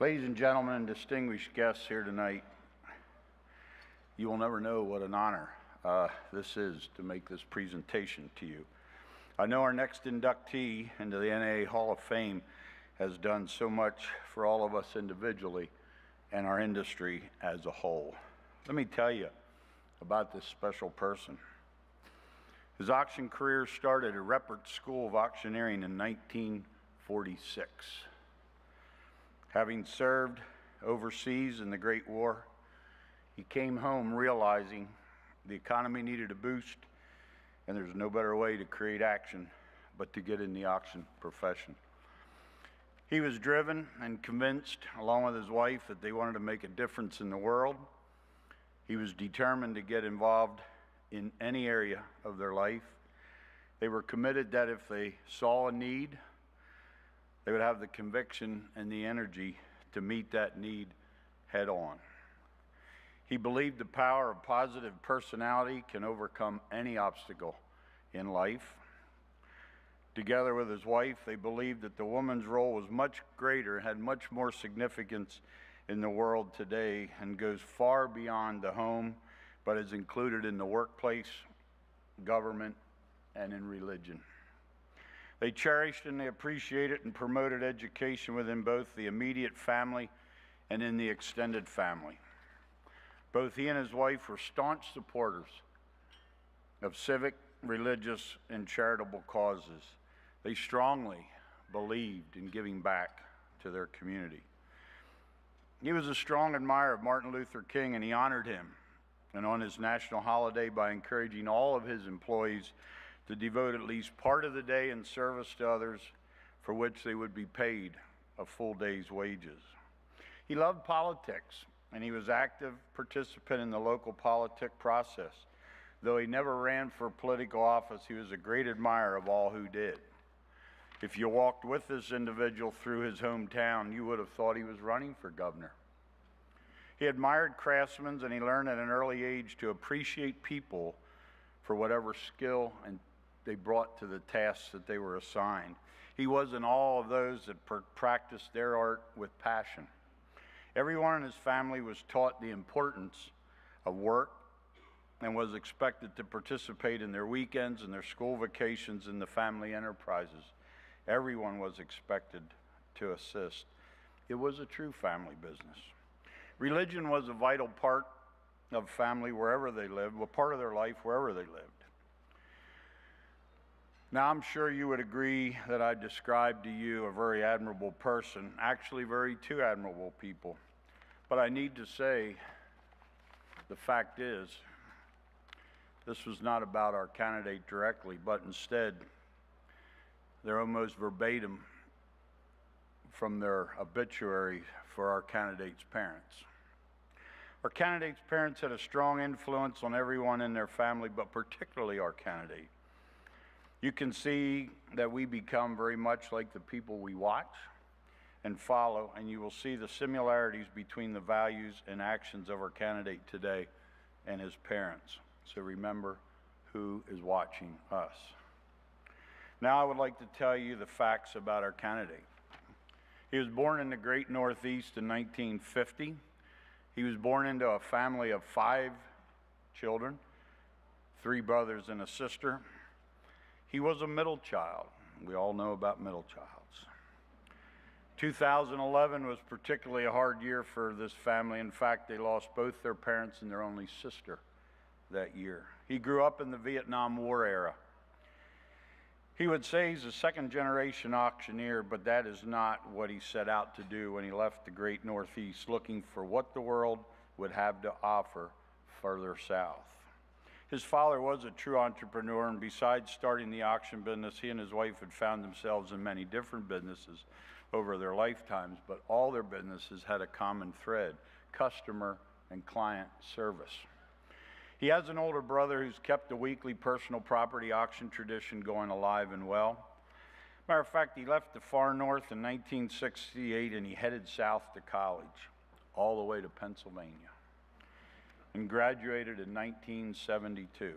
Ladies and gentlemen and distinguished guests here tonight, you will never know what an honor this is to make this presentation to you. I know our next inductee into the NAA Hall of Fame has done so much for all of us individually and our industry as a whole. Let me tell you about this special person. His auction career started at Reppert School of Auctioneering in 1946. Having served overseas in the Great War, he came home realizing the economy needed a boost, and there's no better way to create action but to get in the auction profession. He was driven and convinced, along with his wife, that they wanted to make a difference in the world. He was determined to get involved in any area of their life. They were committed that if they saw a need, they would have the conviction and the energy to meet that need head on. He believed the power of positive personality can overcome any obstacle in life. Together with his wife, they believed that the woman's role was much greater, had much more significance in the world today, and goes far beyond the home, but is included in the workplace, government, and in religion. They cherished and they appreciated and promoted education within both the immediate family and in the extended family. Both he and his wife were staunch supporters of civic, religious, and charitable causes. They strongly believed in giving back to their community. He was a strong admirer of Martin Luther King, and he honored him and on his national holiday by encouraging all of his employees to devote at least part of the day in service to others, for which they would be paid a full day's wages. He loved politics, and he was an active participant in the local politic process. Though he never ran for political office, he was a great admirer of all who did. If you walked with this individual through his hometown, you would have thought he was running for governor. He admired craftsmen, and he learned at an early age to appreciate people for whatever skill and they brought to the tasks that they were assigned. He was in awe of those that practiced their art with passion. Everyone in his family was taught the importance of work and was expected to participate in their weekends and their school vacations in the family enterprises. Everyone was expected to assist. It was a true family business. Religion was a vital part of family wherever they lived, a part of their life wherever they lived. Now, I'm sure you would agree that I described to you a very admirable person, actually two admirable people. But I need to say, the fact is, this was not about our candidate directly, but instead, they're almost verbatim from their obituary for our candidate's parents. Our candidate's parents had a strong influence on everyone in their family, but particularly our candidate. You can see that we become very much like the people we watch and follow, and you will see the similarities between the values and actions of our candidate today and his parents. So remember who is watching us. Now I would like to tell you the facts about our candidate. He was born in the Great Northeast in 1950. He was born into a family of 5 children, 3 brothers and a sister. He was a middle child. We all know about middle childs. 2011 was particularly a hard year for this family. In fact, they lost both their parents and their only sister that year. He grew up in the Vietnam War era. He would say he's a second-generation auctioneer, but that is not what he set out to do when he left the Great Northeast, looking for what the world would have to offer further south. His father was a true entrepreneur, and besides starting the auction business, he and his wife had found themselves in many different businesses over their lifetimes, but all their businesses had a common thread: customer and client service. He has an older brother who's kept the weekly personal property auction tradition going alive and well. Matter of fact, he left the far north in 1968 and he headed south to college, all the way to Pennsylvania, and graduated in 1972.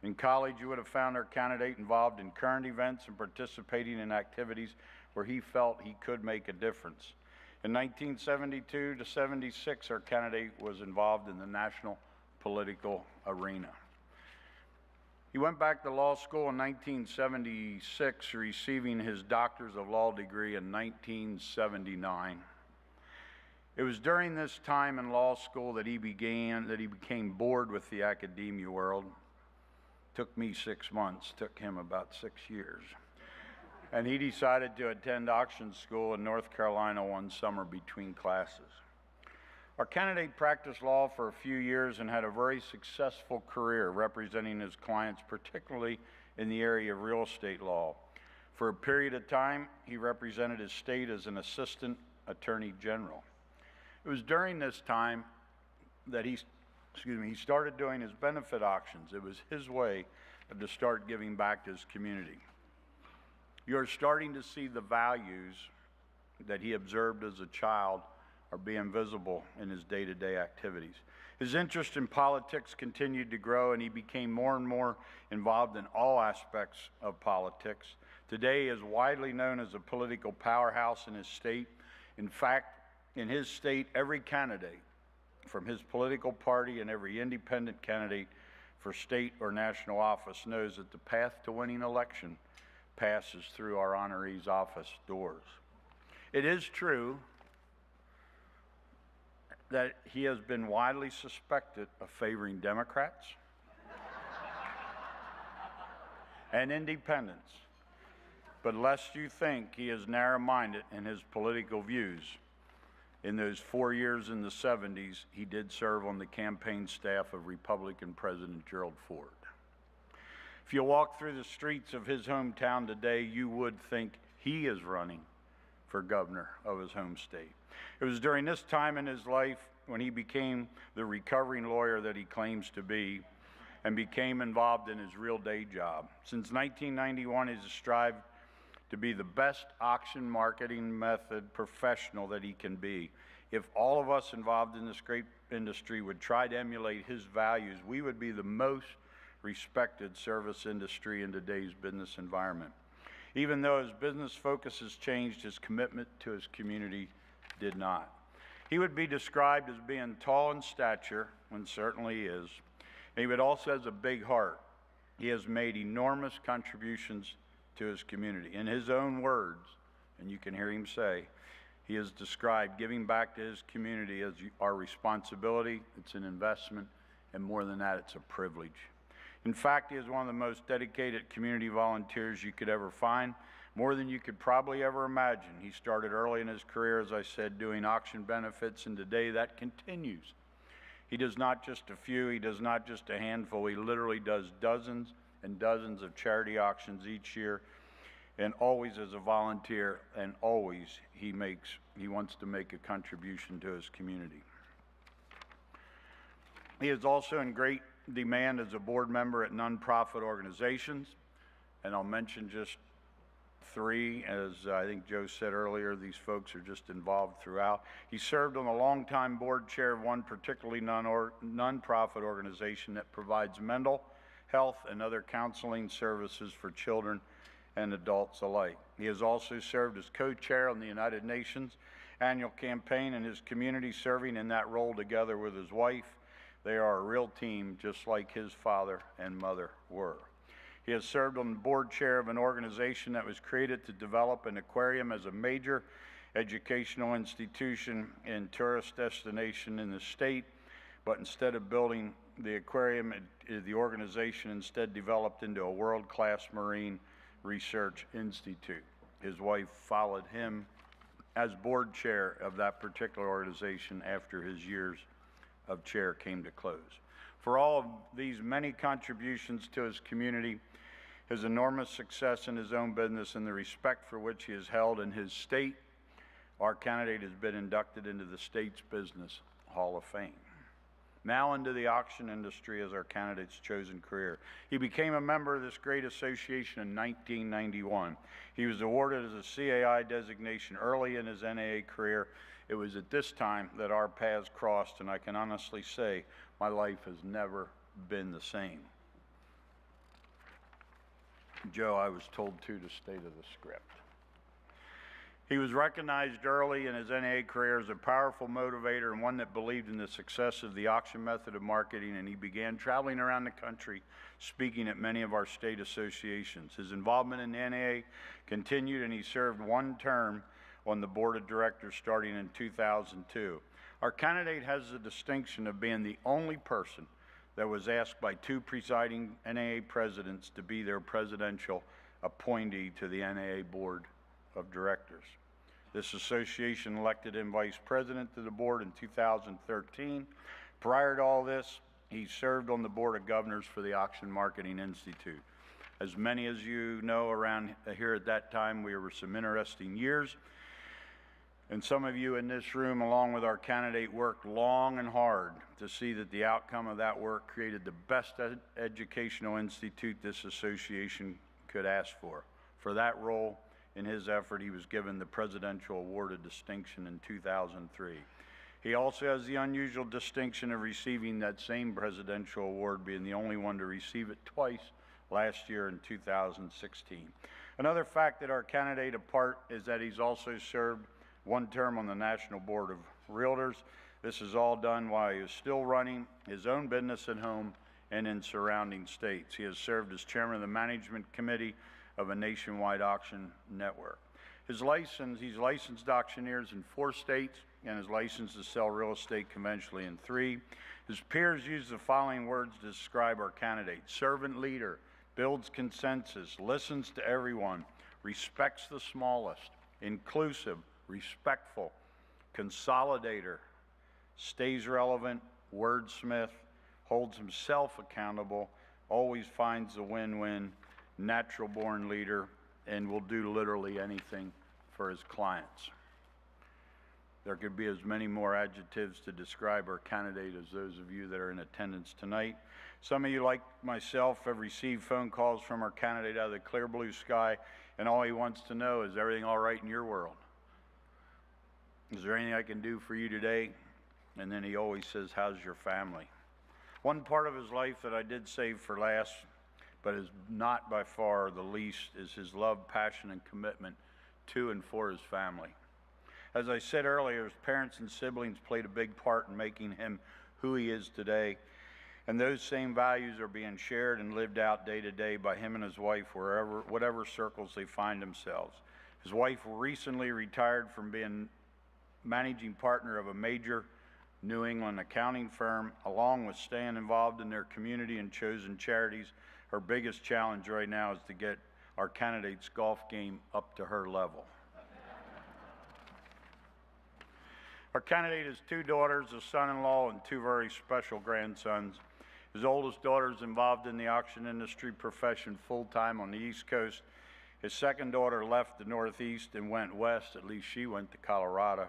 In college, you would have found our candidate involved in current events and participating in activities where he felt he could make a difference. In 1972 to 76, our candidate was involved in the national political arena. He went back to law school in 1976, receiving his Doctor's of Law degree in 1979. It was during this time in law school that he became bored with the academia world. Took me 6 months, took him about 6 years. And he decided to attend auction school in North Carolina one summer between classes. Our candidate practiced law for a few years and had a very successful career representing his clients, particularly in the area of real estate law. For a period of time, he represented his state as an assistant attorney general. It was during this time that he started doing his benefit auctions. It was his way to start giving back to his community. You're starting to see the values that he observed as a child are being visible in his day-to-day activities. His interest in politics continued to grow, and he became more and more involved in all aspects of politics. Today, he is widely known as a political powerhouse in his state. In fact, in his state, every candidate from his political party and every independent candidate for state or national office knows that the path to winning election passes through our honoree's office doors. It is true that he has been widely suspected of favoring Democrats and independents. But lest you think he is narrow-minded in his political views, in those 4 years in the 70s, he did serve on the campaign staff of Republican President Gerald Ford. If you walk through the streets of his hometown today, you would think he is running for governor of his home state. It was during this time in his life when he became the recovering lawyer that he claims to be and became involved in his real day job. Since 1991, he has strived to be the best auction marketing method professional that he can be. If all of us involved in this great industry would try to emulate his values, we would be the most respected service industry in today's business environment. Even though his business focus has changed, his commitment to his community did not. He would be described as being tall in stature, and certainly is. And he would also have a big heart. He has made enormous contributions to his community. In his own words, and you can hear him say, he has described giving back to his community as our responsibility, it's an investment, and more than that, it's a privilege. In fact, he is one of the most dedicated community volunteers you could ever find, more than you could probably ever imagine. He started early in his career, as I said, doing auction benefits, and today that continues. He does not just a few, he does not just a handful, he literally does dozens and dozens of charity auctions each year, and always as a volunteer, and always he wants to make a contribution to his community. He is also in great demand as a board member at nonprofit organizations, and I'll mention just 3, as I think Joe said earlier, these folks are just involved throughout. He served on the longtime board chair of one particularly nonprofit organization that provides mental health and other counseling services for children and adults alike. He has also served as co-chair on the United Nations annual campaign in his community, serving in that role together with his wife. They are a real team, just like his father and mother were. He has served on the board chair of an organization that was created to develop an aquarium as a major educational institution and tourist destination in the state, but instead of building the aquarium, the organization instead developed into a world-class marine research institute. His wife followed him as board chair of that particular organization after his years of chair came to close. For all of these many contributions to his community, his enormous success in his own business, and the respect for which he is held in his state, our candidate has been inducted into the state's Business Hall of Fame. Now into the auction industry as our candidate's chosen career. He became a member of this great association in 1991. He was awarded as a CAI designation early in his NAA career. It was at this time that our paths crossed, and I can honestly say my life has never been the same. Joe, I was told to stay to the script. He was recognized early in his NAA career as a powerful motivator and one that believed in the success of the auction method of marketing, and he began traveling around the country speaking at many of our state associations. His involvement in the NAA continued, and he served one term on the board of directors starting in 2002. Our candidate has the distinction of being the only person that was asked by two presiding NAA presidents to be their presidential appointee to the NAA board of directors. This association elected him vice president to the board in 2013. Prior to all this, he served on the board of governors for the Auction Marketing Institute. As many as you know around here at that time, we were some interesting years. And some of you in this room, along with our candidate, worked long and hard to see that the outcome of that work created the best educational institute this association could ask for. For that role in his effort, he was given the Presidential Award of Distinction in 2003. He also has the unusual distinction of receiving that same presidential award, being the only one to receive it twice last year in 2016. Another fact that our candidate apart is that he's also served one term on the National Board of Realtors. This is all done while he is still running his own business at home and in surrounding states. He has served as chairman of the management committee of a nationwide auction network. He's licensed auctioneers in 4 states and is licensed to sell real estate conventionally in 3. His peers use the following words to describe our candidate: servant leader, builds consensus, listens to everyone, respects the smallest, inclusive, respectful, consolidator, stays relevant, wordsmith, holds himself accountable, always finds a win-win, natural-born leader, and will do literally anything for his clients. There could be as many more adjectives to describe our candidate as those of you that are in attendance tonight. Some of you, like myself, have received phone calls from our candidate out of the clear blue sky, and all he wants to know is, everything all right in your world? Is there anything I can do for you today? And then he always says, how's your family? One part of his life that I did save for last, but is not by far the least, is his love, passion, and commitment to and for his family. As I said earlier, his parents and siblings played a big part in making him who he is today, and those same values are being shared and lived out day to day by him and his wife, whatever circles they find themselves. His wife recently retired from being managing partner of a major New England accounting firm, along with staying involved in their community and chosen charities. Her biggest challenge right now is to get our candidate's golf game up to her level. Our candidate has 2 daughters, a son-in-law, and 2 very special grandsons. His oldest daughter is involved in the auction industry profession full-time on the East Coast. His second daughter left the Northeast and went west, at least she went to Colorado.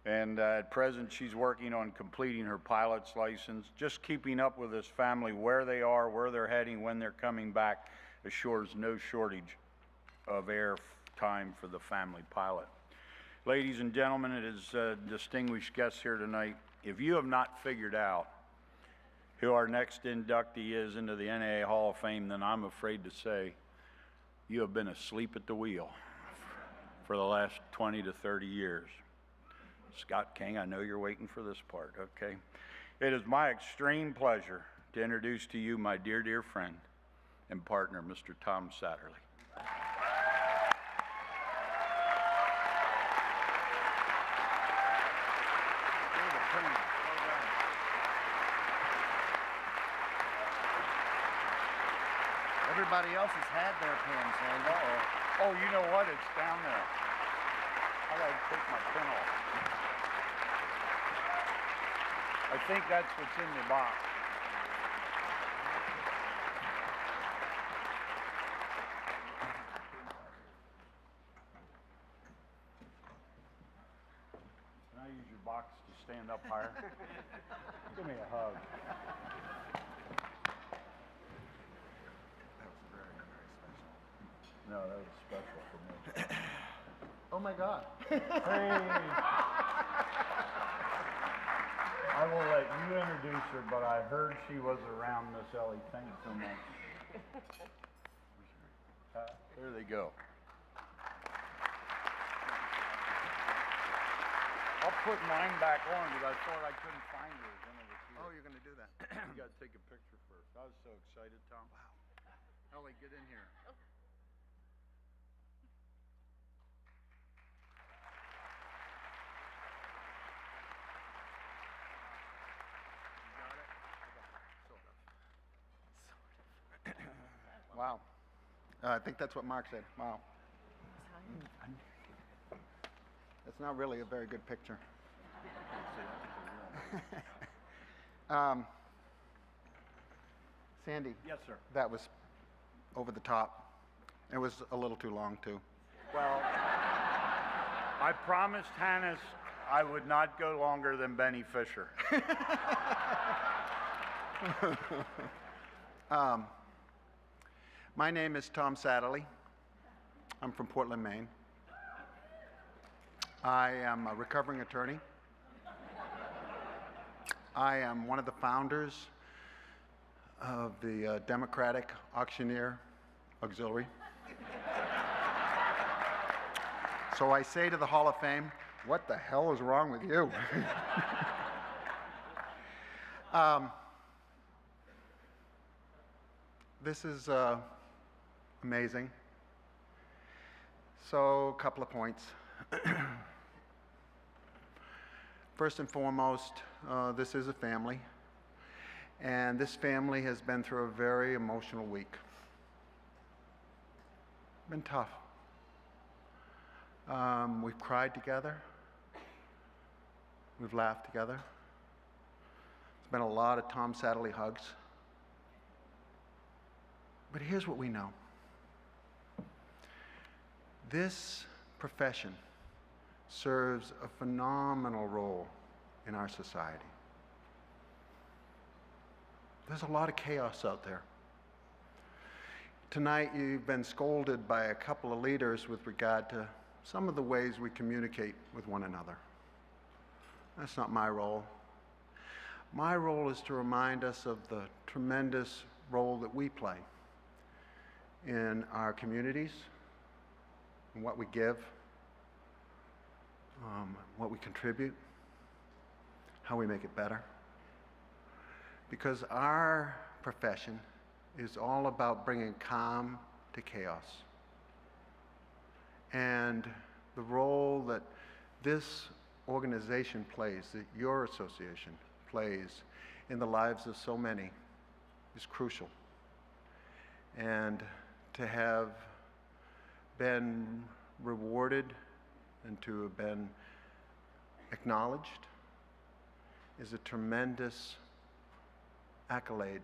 And at present, she's working on completing her pilot's license. Just keeping up with his family, where they are, where they're heading, when they're coming back, assures no shortage of air time for the family pilot. Ladies and gentlemen, it is distinguished guests here tonight. If you have not figured out who our next inductee is into the NAA Hall of Fame, then I'm afraid to say you have been asleep at the wheel for the last 20 to 30 years. Scott King, I know you're waiting for this part, okay? It is my extreme pleasure to introduce to you my dear, dear friend and partner, Mr. Tom Saturley. Everybody else has had their pens, Andy. Oh, you know what? It's down there. I gotta take my pen off. I think that's what's in the box. Can I use your box to stand up higher? Give me a hug. No, that was special for me. Oh my God. Hey. I will let you introduce her, but I heard she was around, Miss Ellie. Thanks so much. There they go. I'll put mine back on because I thought I couldn't find yours when it was here. Oh, you're going to do that. You gotta take a picture first. I was so excited, Tom. Wow. Ellie, get in here. You got it? Sort of. Wow. I think that's what Mark said. Wow. It's not really a very good picture. Sandy. Yes, sir. That was over the top. It was a little too long, too. Well, I promised Hannes I would not go longer than Benny Fisher. My name is Tom Saturley. I'm from Portland, Maine. I am a recovering attorney. I am one of the founders of the Democratic Auctioneer Auxiliary. So I say to the Hall of Fame, what the hell is wrong with you? This is amazing. So, a couple of points. First and foremost, this is a family, and this family has been through a very emotional week. Been tough. We've cried together. We've laughed together. There's been a lot of Tom Saturley hugs. But here's what we know. This profession serves a phenomenal role in our society. There's a lot of chaos out there. Tonight you've been scolded by a couple of leaders with regard to some of the ways we communicate with one another. That's not my role. My role is to remind us of the tremendous role that we play in our communities, and what we give, what we contribute, how we make it better. Because our profession is all about bringing calm to chaos. And the role that this organization plays, that your association plays in the lives of so many is crucial. And to have been rewarded and to have been acknowledged is a tremendous accolade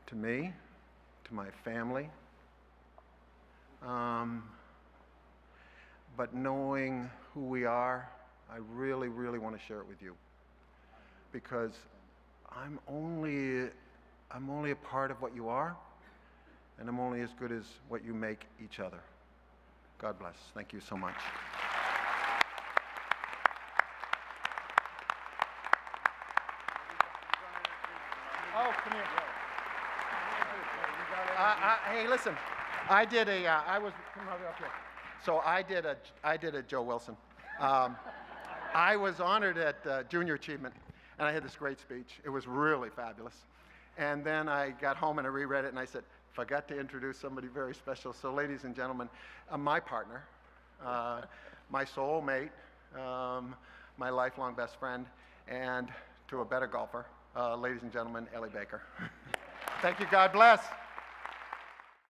to me, to my family. But knowing who we are, I really, really want to share it with you, because I'm only a part of what you are, and I'm only as good as what you make each other. God bless. Thank you so much. Oh, come here. Hey, listen. I did a. I was. Come over up here. So I did a Joe Wilson. I was honored at Junior Achievement, and I had this great speech. It was really fabulous. And then I got home and I reread it, and I said, forgot to introduce somebody very special. So, ladies and gentlemen, my partner, my soulmate, my lifelong best friend, and to a better golfer, ladies and gentlemen, Ellie Baker. Thank you. God bless.